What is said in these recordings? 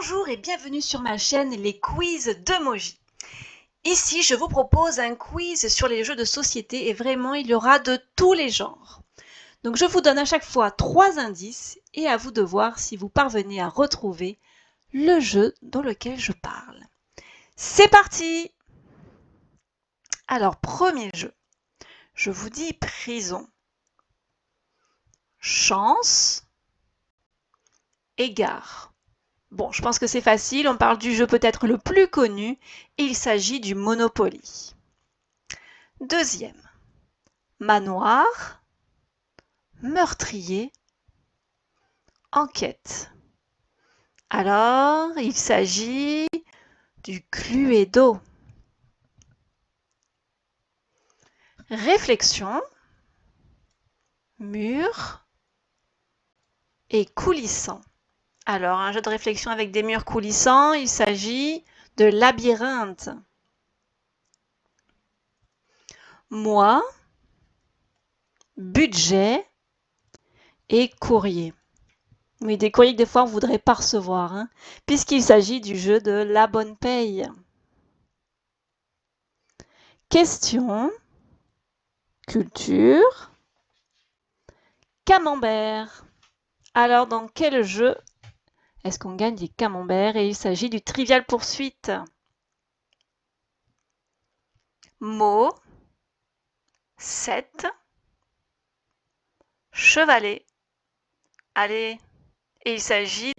Bonjour et bienvenue sur ma chaîne Les Quiz de Moji. Ici, je vous propose un quiz sur les jeux de société et vraiment, il y aura de tous les genres. Donc, je vous donne à chaque fois 3 indices et à vous de voir si vous parvenez à retrouver le jeu dans lequel je parle. C'est parti! Alors, premier jeu. Je vous dis prison. Chance. Égard. Bon, je pense que c'est facile, on parle du jeu peut-être le plus connu, et il s'agit du Monopoly. Deuxième, manoir, meurtrier, enquête. Alors, il s'agit du Cluedo. Réflexion, mur et coulissant. Alors, un jeu de réflexion avec des murs coulissants, il s'agit de labyrinthe. Moi, budget et courrier. Oui, des courriers que des fois on ne voudrait pas recevoir, hein, puisqu'il s'agit du jeu de la bonne paye. Question, culture, camembert. Alors, dans quel jeu est-ce qu'on gagne des camemberts? Et il s'agit du Trivial Poursuite. Mot, 7, chevalet. Allez, et il s'agit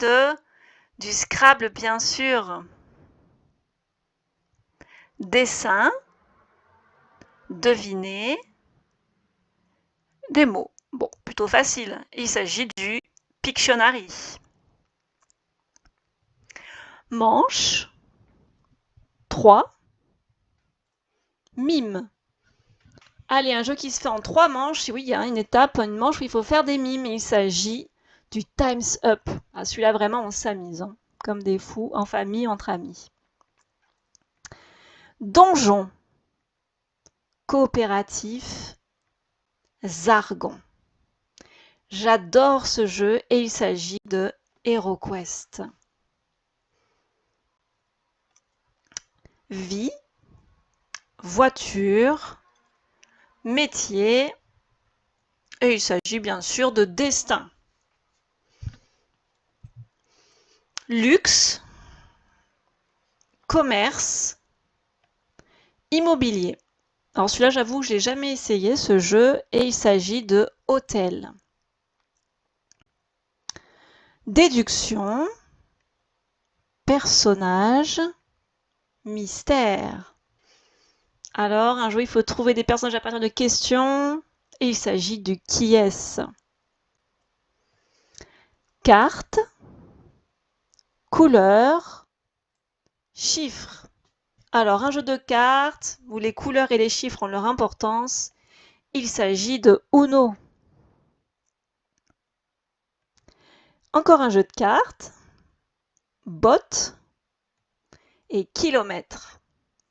du Scrabble, bien sûr. Dessin, deviner, des mots. Bon, plutôt facile. Il s'agit du Pictionary. Manche, 3, mime. Allez, un jeu qui se fait en 3 manches. Oui, il y a une étape, une manche où il faut faire des mimes. Il s'agit du Time's Up. Ah, celui-là, vraiment, on s'amuse, hein, comme des fous, en famille, entre amis. Donjon, coopératif, Zargon. J'adore ce jeu et il s'agit de HeroQuest. Vie, voiture, métier, et il s'agit bien sûr de destin. Luxe, commerce, immobilier. Alors celui-là, j'avoue que je n'ai jamais essayé ce jeu et il s'agit de hôtel. Déduction, personnage, mystère. Alors, un jeu, il faut trouver des personnages à partir de questions et il s'agit du qui est-ce. Carte, couleur, chiffres. Alors, un jeu de cartes où les couleurs et les chiffres ont leur importance. Il s'agit de Uno. Encore un jeu de cartes, bottes et kilomètres.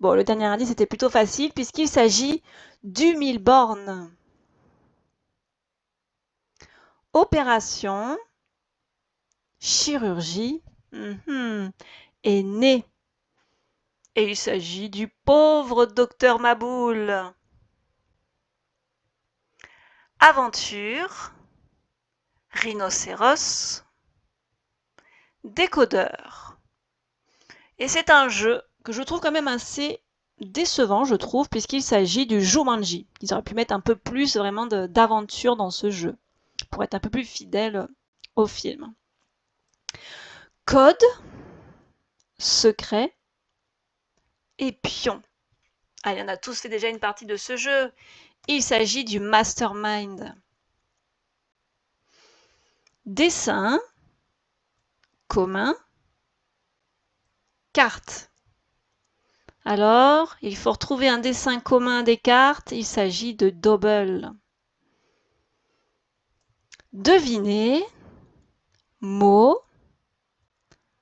Bon, le dernier indice était plutôt facile puisqu'il s'agit du 1000 bornes. Opération, chirurgie et nez. Et il s'agit du pauvre docteur Maboul. Aventure, rhinocéros, décodeur. Et c'est un jeu que je trouve quand même assez décevant, je trouve, puisqu'il s'agit du Jumanji. Ils auraient pu mettre un peu plus vraiment d'aventure dans ce jeu, pour être un peu plus fidèle au film. Code, secret et pion. Ah, il y en a tous fait déjà une partie de ce jeu. Il s'agit du Mastermind. Dessin, commun, carte. Alors, il faut retrouver un dessin commun des cartes. Il s'agit de double. Deviner, mot,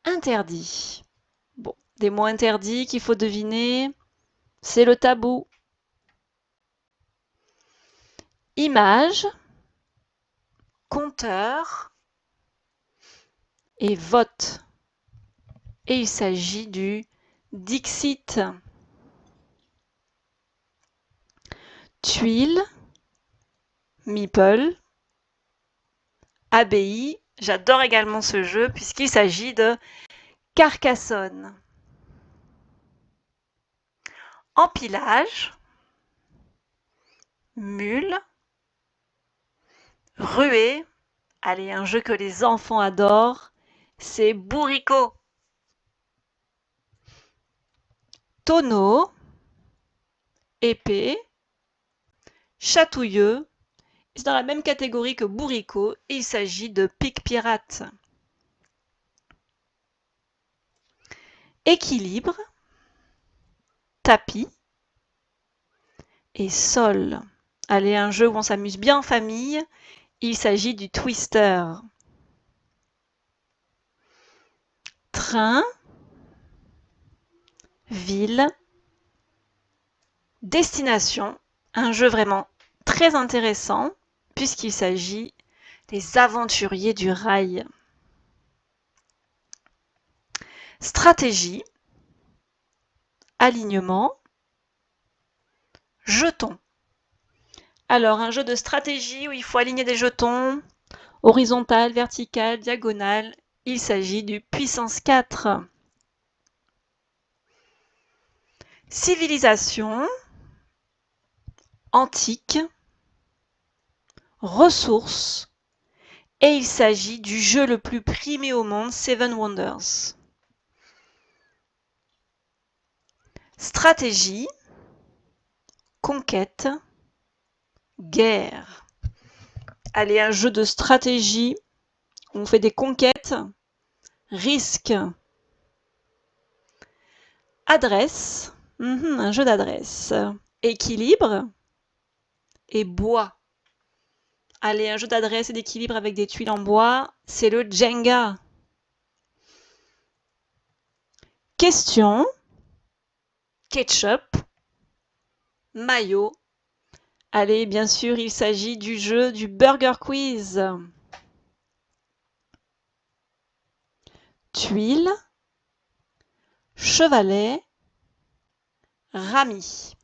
interdit. Bon, des mots interdits qu'il faut deviner, c'est le tabou. Image, compteur et vote. et il s'agit du Dixit. Tuile, meeple, abbaye. J'adore également ce jeu puisqu'il s'agit de Carcassonne. Empilage, mule, ruée. Allez, un jeu que les enfants adorent, c'est Bourricot. Tonneau, épée, chatouilleux. C'est dans la même catégorie que Bourricot et il s'agit de Pic-Pirate. Équilibre, tapis et sol. Allez, un jeu où on s'amuse bien en famille. Il s'agit du Twister. Train, ville, destination. Un jeu vraiment très intéressant puisqu'il s'agit des aventuriers du rail. Stratégie, alignement, jetons. Alors, un jeu de stratégie où il faut aligner des jetons, horizontal, vertical, diagonale. Il s'agit du Puissance 4. Civilisation, antique, ressources. Et il s'agit du jeu le plus primé au monde, Seven Wonders. Stratégie, conquête, guerre. Allez, un jeu de stratégie où on fait des conquêtes, risque, adresse, un jeu d'adresse, équilibre et bois. Allez, un jeu d'adresse et d'équilibre avec des tuiles en bois, c'est le Jenga. Question, ketchup, maillot. Allez, bien sûr, il s'agit du jeu du Burger Quiz. Tuile, chevalet, rami.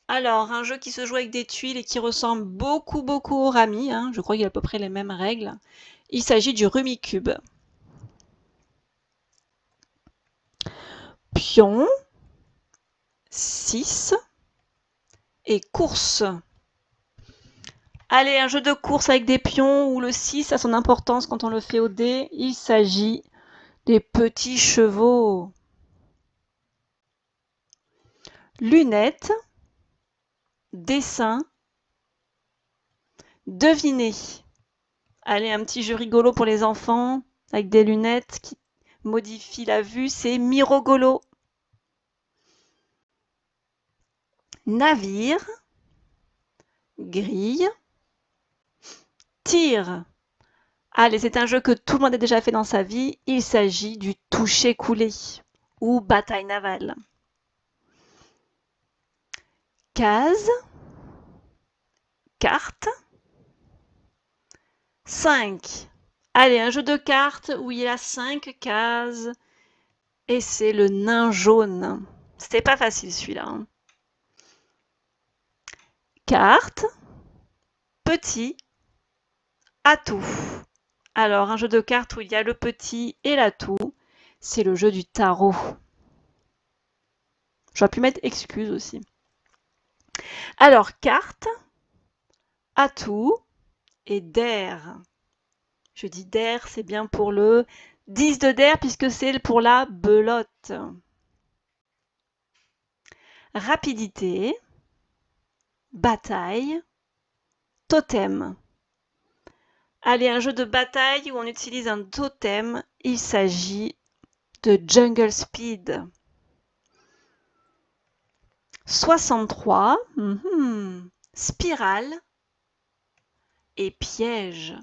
Alors, un jeu qui se joue avec des tuiles et qui ressemble beaucoup au rami. Je crois qu'il y a à peu près les mêmes règles. Il s'agit du Rummikub. Pion, 6 et course. Allez, un jeu de course avec des pions où le 6 a son importance quand on le fait au dé. Il s'agit des petits chevaux. Lunettes, dessin, deviner. Allez, un petit jeu rigolo pour les enfants avec des lunettes qui modifient la vue, c'est Mirogolo. Navire, grille, tir. Allez, c'est un jeu que tout le monde a déjà fait dans sa vie. Il s'agit du toucher-couler ou bataille navale. Case, carte, 5. Allez, un jeu de cartes où il y a 5 cases et c'est le nain jaune. C'était pas facile celui-là. Carte, petit, atout. Alors, un jeu de cartes où il y a le petit et l'atout, c'est le jeu du tarot. J'aurais pu mettre excuse aussi. Alors, carte, atout et dare. Je dis dare, c'est bien pour le 10 de dare puisque c'est pour la belote. Rapidité, bataille, totem. Allez, un jeu de bataille où on utilise un totem. Il s'agit de Jungle Speed. 63, spirale et piège.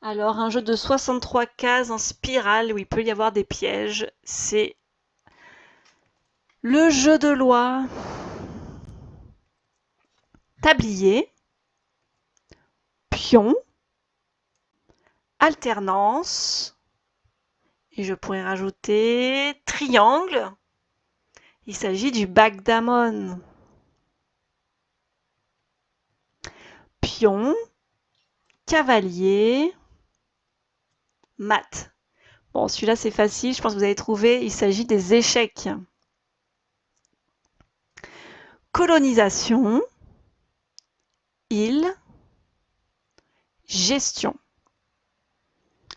Alors, un jeu de 63 cases en spirale où il peut y avoir des pièges, c'est le jeu de loi. Tablier, pion, alternance Et je pourrais rajouter triangle. Il s'agit du backgammon. Pion, cavalier, mat. Bon, celui-là c'est facile, je pense que vous avez trouvé, il s'agit des échecs. Colonisation, île, gestion.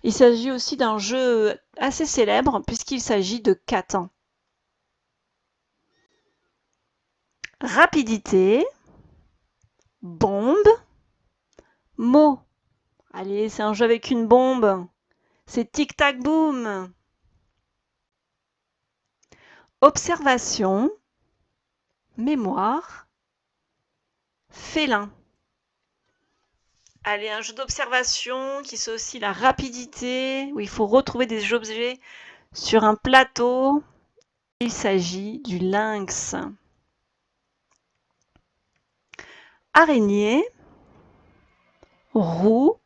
Il s'agit aussi d'un jeu assez célèbre puisqu'il s'agit de Catan. Rapidité, bombe, mot. Allez, c'est un jeu avec une bombe. C'est tic-tac-boom. Observation, mémoire, félin. Allez, un jeu d'observation qui c'est aussi la rapidité, où il faut retrouver des objets sur un plateau. Il s'agit du lynx. Araignée, roue,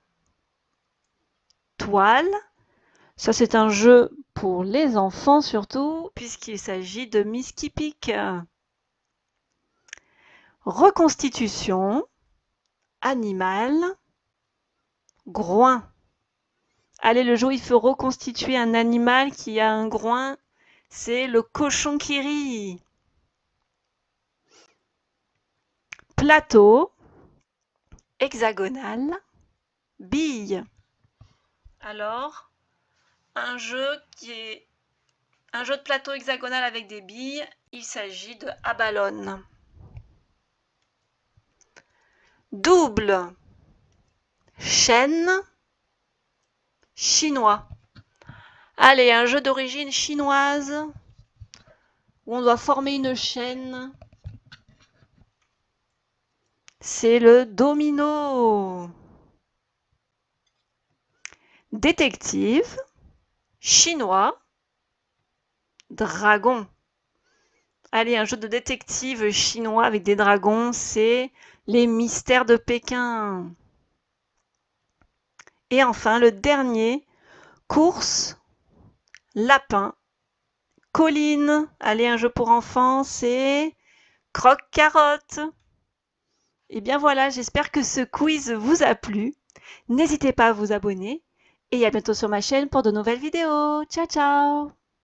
toile. Ça, c'est un jeu pour les enfants surtout, puisqu'il s'agit de Miss qui pique. Reconstitution, animal, groin. Allez, le jour où il faut reconstituer un animal qui a un groin, c'est le cochon qui rit. Plateau, hexagonal, bille. Alors, un jeu de plateau hexagonal avec des billes, il s'agit de Abalone. Double, chaîne, chinois. Allez, un jeu d'origine chinoise où on doit former une chaîne. C'est le domino. Détective, chinois, dragon. Allez, un jeu de détective chinois avec des dragons, c'est les mystères de Pékin. Et enfin, le dernier, course, lapin, colline. Allez, un jeu pour enfants, c'est croque-carotte. Et bien voilà, j'espère que ce quiz vous a plu. N'hésitez pas à vous abonner et à bientôt sur ma chaîne pour de nouvelles vidéos. Ciao, ciao!